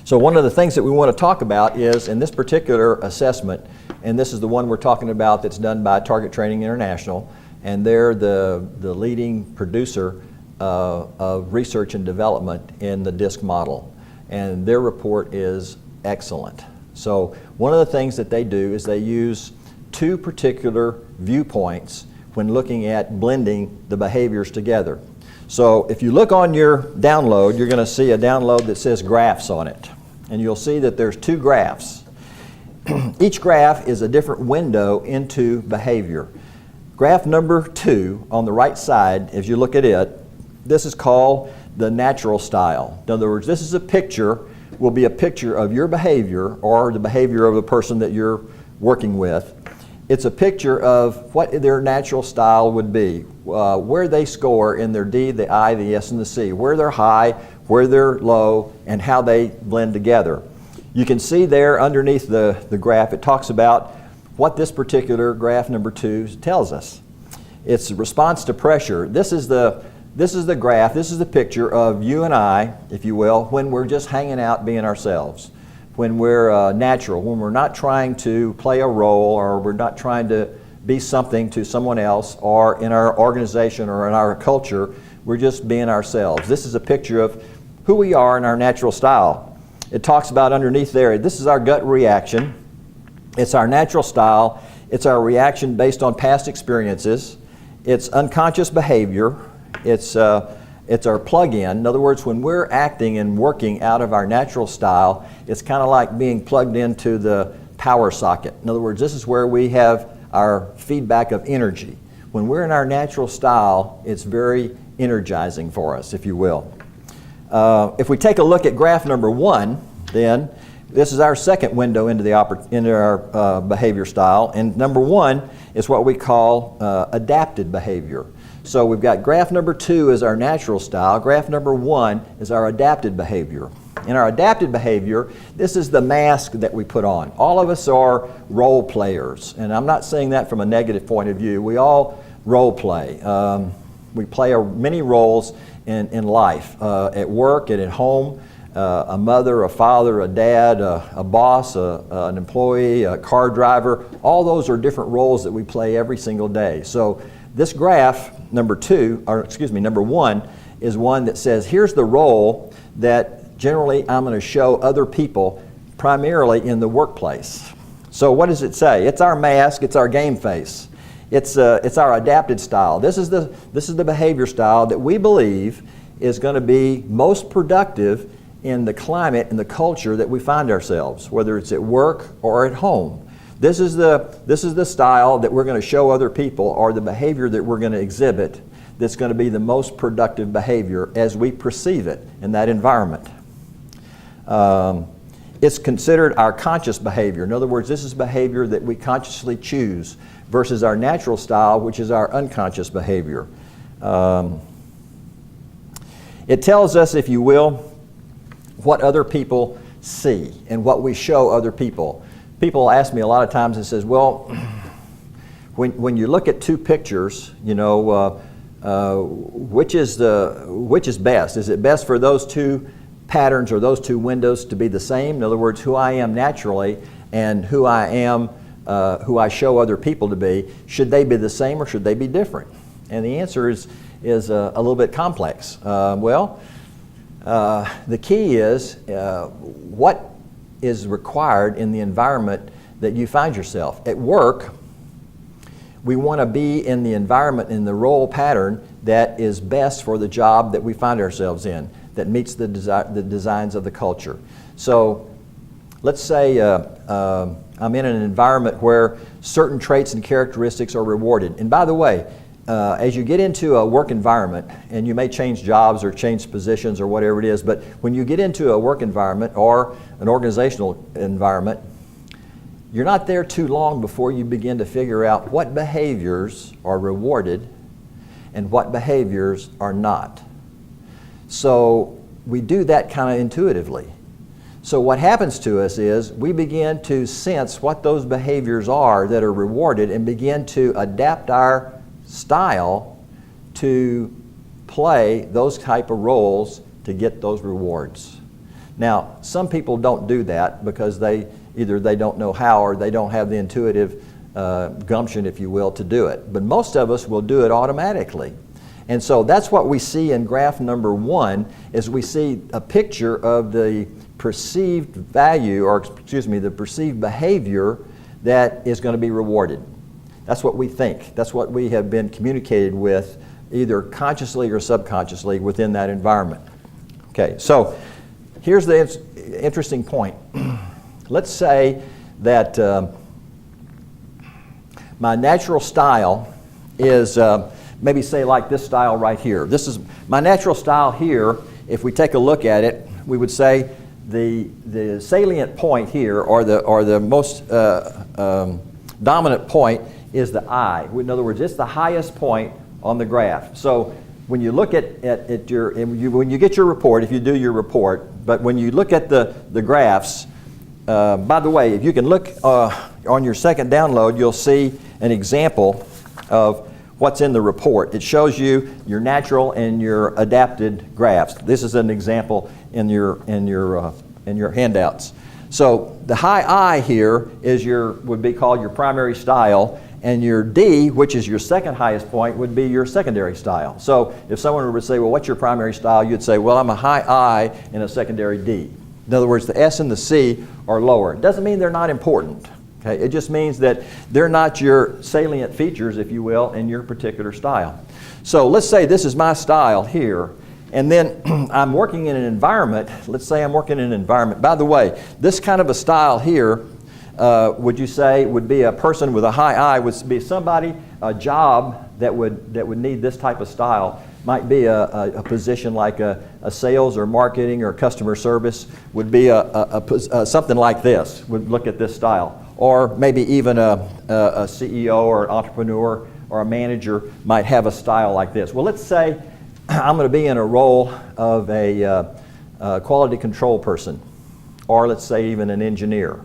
So one of the things that we want to talk about is, in this particular assessment, and this is the one we're talking about that's done by Target Training International, and they're the leading producer of research and development in the D.I.S.C model. And their report is excellent. So one of the things that they do is they use two particular viewpoints when looking at blending the behaviors together. So if you look on your download, you're going to see a download that says graphs on it. And you'll see that there's two graphs. Each graph is a different window into behavior. Graph number 2 on the right side, as you look at it, this is called the natural style. In other words, this is a picture, will be a picture of your behavior or the behavior of the person that you're working with. It's a picture of what their natural style would be, where they score in their D, the I, the S, and the C, where they're high, where they're low, and how they blend together. You can see there underneath the graph, it talks about what this particular graph number 2 tells us. It's a response to pressure. This is the graph, this is the picture of you and I, if you will, when we're just hanging out being ourselves. When we're natural, when we're not trying to play a role or we're not trying to be something to someone else or in our organization or in our culture, we're just being ourselves. This is a picture of who we are in our natural style. It talks about underneath there, this is our gut reaction. It's our natural style. It's our reaction based on past experiences. It's unconscious behavior. It's our plug-in. In other words, when we're acting and working out of our natural style, it's kind of like being plugged into the power socket. In other words, this is where we have our feedback of energy. When we're in our natural style, it's very energizing for us, if you will. If we take a look at graph number 1, then this is our second window into our behavior style. And number 1 is what we call adapted behavior. So we've got graph number 2 is our natural style. Graph number 1 is our adapted behavior. In our adapted behavior, this is the mask that we put on. All of us are role players. And I'm not saying that from a negative point of view. We all role play. We play many roles in life, at work and at home. A mother, a father, a dad, a boss, an employee, a car driver. All those are different roles that we play every single day. So this graph, number 1, is one that says, here's the role that generally I'm going to show other people, primarily in the workplace. So what does it say? It's our mask, it's our game face. It's our adapted style. This is the behavior style that we believe is going to be most productive in the climate and the culture that we find ourselves, whether it's at work or at home. This is the style that we're going to show other people, or the behavior that we're going to exhibit, that's going to be the most productive behavior as we perceive it in that environment. It's considered our conscious behavior. In other words, this is behavior that we consciously choose versus our natural style, which is our unconscious behavior. It tells us, if you will, what other people see and what we show other people. People ask me a lot of times and says, well, when you look at two pictures, you know, which is best? Is it best for those two patterns or those two windows to be the same? In other words, who I am naturally and who I am, who I show other people to be, should they be the same or should they be different? And the answer is a little bit complex. The key is what is required in the environment that you find yourself. At work, we want to be in the environment, in the role pattern that is best for the job that we find ourselves in, that meets the designs of the culture. So let's say I'm in an environment where certain traits and characteristics are rewarded. And by the way, as you get into a work environment, and you may change jobs or change positions or whatever it is, but when you get into a work environment or an organizational environment, you're not there too long before you begin to figure out what behaviors are rewarded and what behaviors are not. So we do that kind of intuitively. So what happens to us is we begin to sense what those behaviors are that are rewarded and begin to adapt our style to play those type of roles to get those rewards. Now, some people don't do that because either they don't know how or they don't have the intuitive gumption, if you will, to do it. But most of us will do it automatically. And so that's what we see in graph number 1, is we see a picture of the perceived value, or excuse me, the perceived behavior that is going to be rewarded. That's what we think. That's what we have been communicated with, either consciously or subconsciously, within that environment. Okay, so here's the interesting point. Let's say that my natural style is maybe say like this style right here. This is my natural style here. If we take a look at it, we would say the salient point here, or the most dominant point, is the I. In other words, it's the highest point on the graph. So when you look at when you get your report, if you do your report, but when you look at the graphs, by the way, if you can look on your second download, you'll see an example of what's in the report. It shows you your natural and your adapted graphs. This is an example in your handouts. So the high I here would be called your primary style, and your D, which is your second highest point, would be your secondary style. So if someone were to say, well, what's your primary style? You'd say, well, I'm a high I and a secondary D. In other words, the S and the C are lower. It doesn't mean they're not important. Okay? It just means that they're not your salient features, if you will, in your particular style. So let's say this is my style here, and then I'm working in an environment. Let's say I'm working in an environment. By the way, this kind of a style here, would you say would be a person with a high I, would be somebody, a job that would need this type of style. Might be a position like a sales or marketing or customer service, would be something like this, would look at this style. Or maybe even a CEO or an entrepreneur or a manager might have a style like this. Well, let's say I'm going to be in a role of a quality control person, or let's say even an engineer.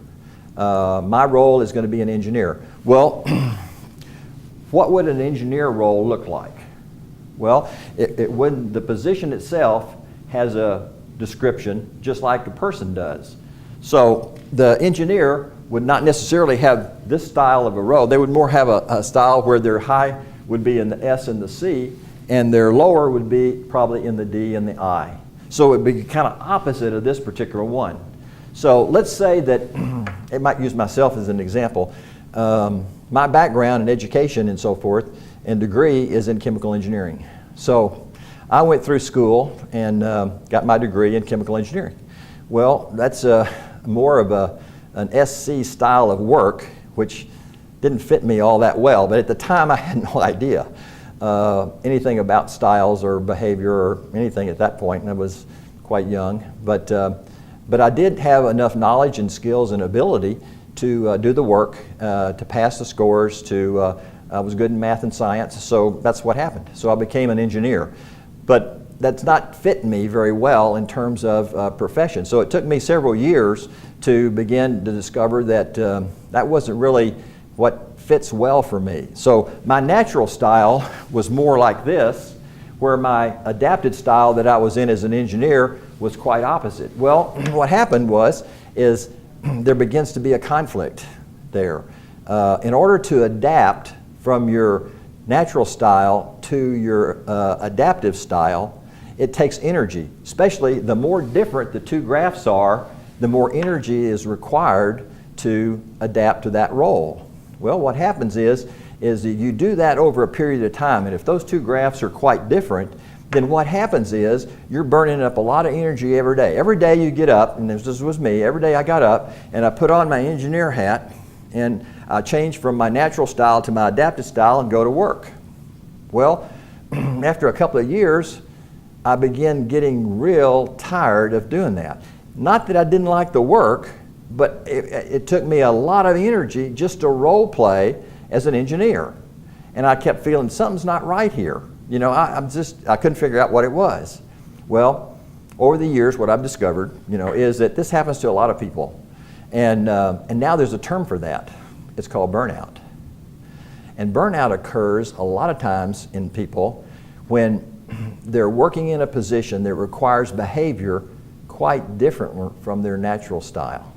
My role is going to be an engineer. Well, what would an engineer role look like? Well, the position itself has a description just like a person does. So the engineer would not necessarily have this style of a row. They would more have a style where their high would be in the S and the C, and their lower would be probably in the D and the I. So it would be kind of opposite of this particular one. So let's say that, I might use myself as an example. My background in education and so forth and degree is in chemical engineering. So I went through school and got my degree in chemical engineering. Well, that's more of an SC style of work, which didn't fit me all that well, but at the time I had no idea anything about styles or behavior or anything at that point, and I was quite young. But I did have enough knowledge and skills and ability to do the work, to pass the scores, I was good in math and science, so that's what happened. So I became an engineer. But that's not fit me very well in terms of profession. So it took me several years to begin to discover that that wasn't really what fits well for me. So my natural style was more like this, where my adapted style that I was in as an engineer was quite opposite. Well, what happened is there begins to be a conflict there. In order to adapt from your natural style to your adaptive style, it takes energy. Especially the more different the two graphs are, the more energy is required to adapt to that role. Well, what happens is that you do that over a period of time, and if those two graphs are quite different, then what happens is you're burning up a lot of energy every day. Every day you get up, and this was me, every day I got up and I put on my engineer hat and I changed from my natural style to my adaptive style and go to work. Well, after a couple of years, I began getting real tired of doing that. Not that I didn't like the work, but it took me a lot of energy just to role play as an engineer. And I kept feeling something's not right here. You know, I couldn't figure out what it was. Well, over the years, what I've discovered, is that this happens to a lot of people. And now there's a term for that. It's called burnout. And burnout occurs a lot of times in people when they're working in a position that requires behavior quite different from their natural style.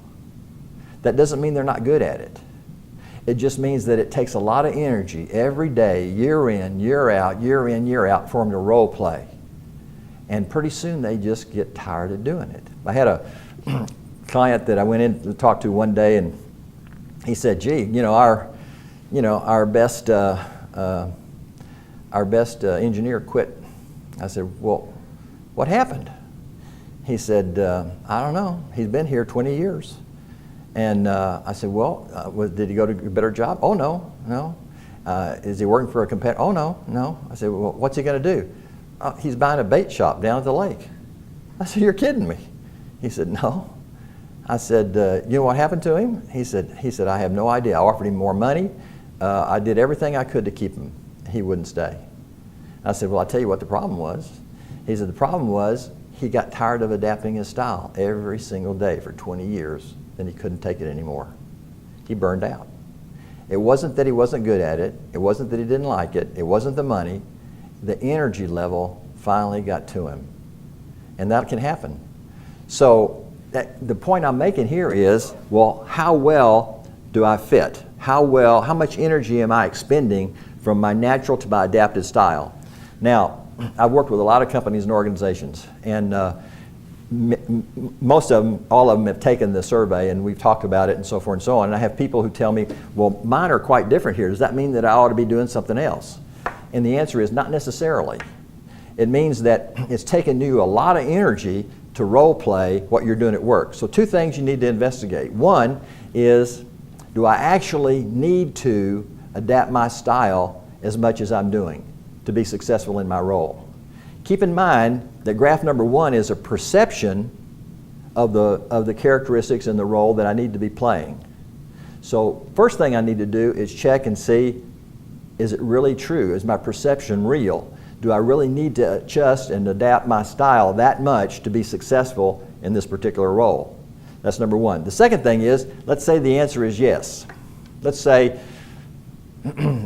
That doesn't mean they're not good at it. It just means that it takes a lot of energy every day, year in, year out, year in, year out, for them to role play. And pretty soon they just get tired of doing it. I had a client that I went in to talk to one day, and he said, "Gee, our best engineer quit." I said, "Well, what happened?" He said, "I don't know. He's been here 20 years." And I said, "Well, did he go to a better job?" "Oh, no. Is he working for a competitor?" "Oh, no. I said, "Well, what's he going to do?" "He's buying a bait shop down at the lake." I said, "You're kidding me." He said, "No." I said, "You know what happened to him?" He said, "I have no idea. I offered him more money. I did everything I could to keep him. He wouldn't stay." I said, "Well, I'll tell you what the problem was." He said, "The problem was he got tired of adapting his style every single day for 20 years. Then he couldn't take it anymore. He burned out." It wasn't that he wasn't good at it. It wasn't that he didn't like it. It wasn't the money. The energy level finally got to him. And that can happen. So the point I'm making here is, well, how well do I fit? How much energy am I expending from my natural to my adapted style? Now, I've worked with a lot of companies and organizations, and most of them, all of them have taken the survey, and we've talked about it and so forth and so on. And I have people who tell me, "Well, mine are quite different here. Does that mean that I ought to be doing something else?" And the answer is not necessarily. It means that it's taken you a lot of energy to role play what you're doing at work. So two things you need to investigate. One is, do I actually need to adapt my style as much as I'm doing to be successful in my role? Keep in mind that graph number one is a perception of the characteristics in the role that I need to be playing. So first thing I need to do is check and see, is it really true? Is my perception real? Do I really need to adjust and adapt my style that much to be successful in this particular role? That's number one. The second thing is, let's say the answer is yes. Let's say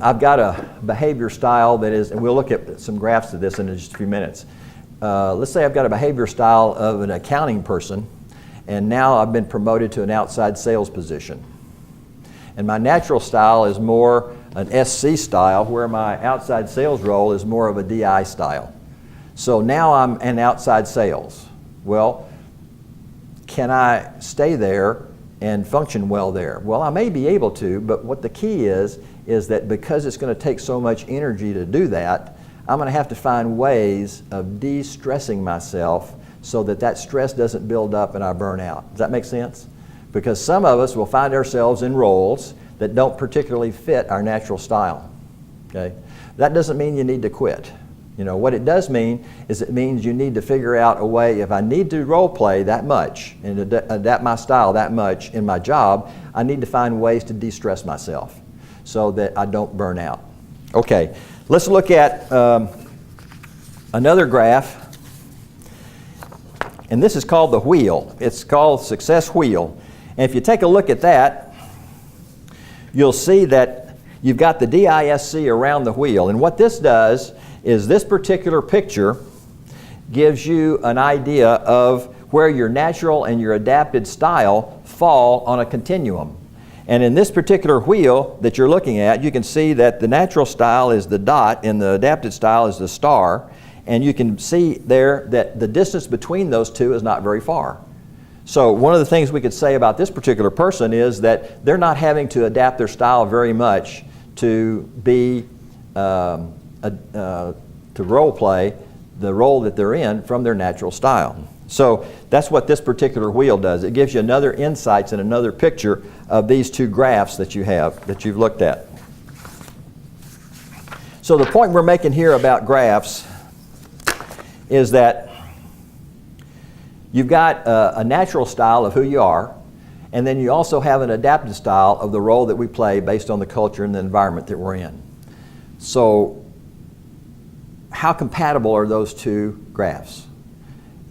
I've got a behavior style that is, and we'll look at some graphs of this in just a few minutes. Let's say I've got a behavior style of an accounting person, and now I've been promoted to an outside sales position. And my natural style is more an SC style, where my outside sales role is more of a DI style. So now I'm in outside sales. Well, can I stay there and function well there? Well, I may be able to, but what the key is that because it's going to take so much energy to do that, I'm going to have to find ways of de-stressing myself so that stress doesn't build up and I burn out. Does that make sense? Because some of us will find ourselves in roles that don't particularly fit our natural style. Okay? That doesn't mean you need to quit. What it does mean is it means you need to figure out a way, if I need to role play that much and adapt my style that much in my job, I need to find ways to de-stress myself so that I don't burn out. Okay, let's look at another graph. And this is called the wheel. It's called success wheel. And if you take a look at that, you'll see that you've got the D.I.S.C around the wheel. And what this does is this particular picture gives you an idea of where your natural and your adapted style fall on a continuum. And in this particular wheel that you're looking at, you can see that the natural style is the dot and the adapted style is the star. And you can see there that the distance between those two is not very far. So one of the things we could say about this particular person is that they're not having to adapt their style very much to be to role play the role that they're in from their natural style. So that's what this particular wheel does. It gives you another insights and another picture of these two graphs that you've looked at. So the point we're making here about graphs is that you've got a natural style of who you are, and then you also have an adapted style of the role that we play based on the culture and the environment that we're in. So how compatible are those two graphs?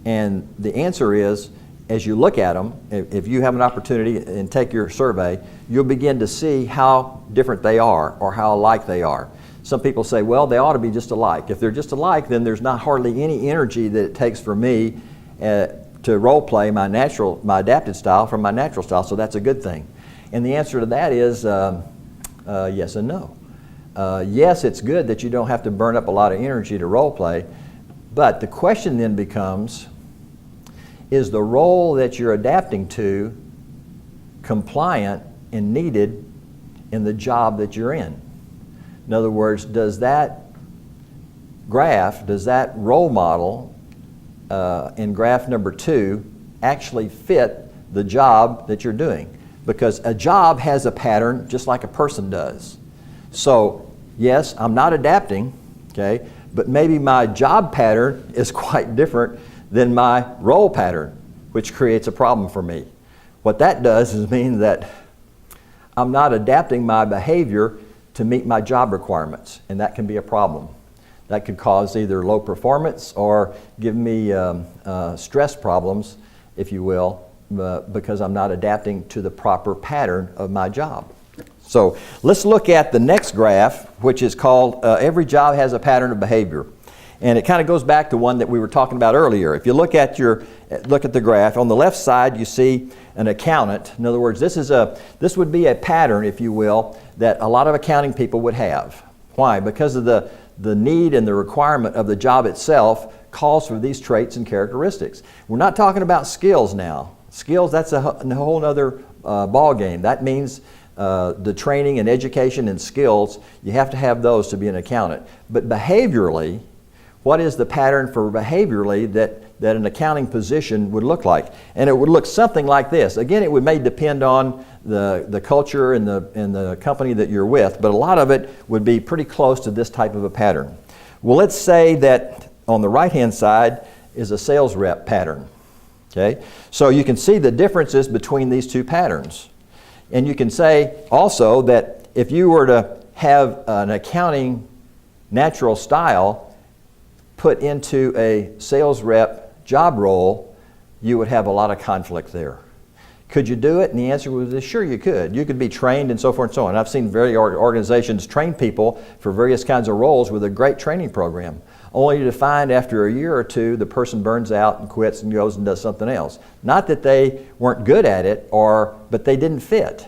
And the answer is, as you look at them, if you have an opportunity and take your survey, you'll begin to see how different they are or how alike they are. Some people say, well, they ought to be just alike. If they're just alike, then there's not hardly any energy that it takes for me to role play my adapted style from my natural style, so that's a good thing. And the answer to that is yes and no. Yes, it's good that you don't have to burn up a lot of energy to role play, but the question then becomes, is the role that you're adapting to compliant and needed in the job that you're in? In other words, does that graph, does that role model in graph number 2 actually fit the job that you're doing? Because a job has a pattern just like a person does. So yes, I'm not adapting, okay, but maybe my job pattern is quite different than my role pattern, which creates a problem for me. What that does is mean that I'm not adapting my behavior to meet my job requirements, and that can be a problem. That could cause either low performance or give me stress problems, if you will, because I'm not adapting to the proper pattern of my job. So let's look at the next graph, which is called Every Job Has a Pattern of Behavior. And it kind of goes back to one that we were talking about earlier. If you look at the graph, on the left side you see an accountant. In other words, this would be a pattern, if you will, that a lot of accounting people would have. Why? Because of the need and the requirement of the job itself calls for these traits and characteristics. We're not talking about skills now. Skills, that's a whole other ball game. That means the training and education and skills, you have to have those to be an accountant. But behaviorally, what is the pattern for behaviorally that an accounting position would look like? And it would look something like this. Again, it may depend on the culture and the company that you're with, but a lot of it would be pretty close to this type of a pattern. Well, let's say that on the right-hand side is a sales rep pattern. Okay? So you can see the differences between these two patterns. And you can say also that if you were to have an accounting natural style put into a sales rep job role, you would have a lot of conflict there. Could you do it? And the answer was sure you could. You could be trained and so forth and so on. I've seen various organizations train people for various kinds of roles with a great training program, only to find after a year or two the person burns out and quits and goes and does something else. Not that they weren't good at it, but they didn't fit.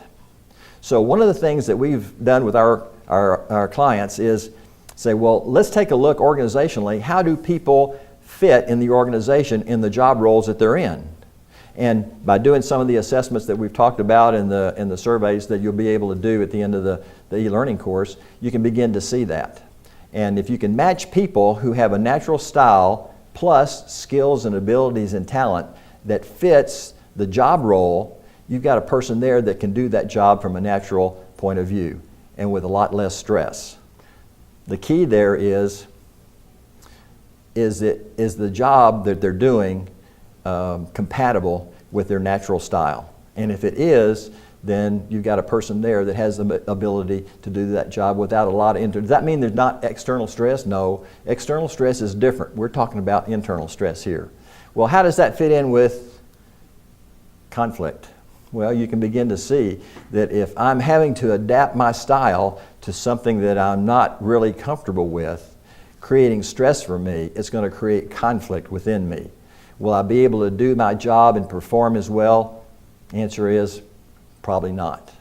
So one of the things that we've done with our clients is say, well, let's take a look organizationally. How do people fit in the organization in the job roles that they're in? And by doing some of the assessments that we've talked about in the surveys that you'll be able to do at the end of the e-learning course, you can begin to see that. And if you can match people who have a natural style plus skills and abilities and talent that fits the job role, you've got a person there that can do that job from a natural point of view and with a lot less stress. The key there is the job that they're doing compatible with their natural style? And if it is, then you've got a person there that has the ability to do that job without a lot of does that mean there's not external stress? No. External stress is different. We're talking about internal stress here. Well, how does that fit in with conflict? Well, you can begin to see that if I'm having to adapt my style to something that I'm not really comfortable with, creating stress for me, it's going to create conflict within me. Will I be able to do my job and perform as well? Answer is probably not.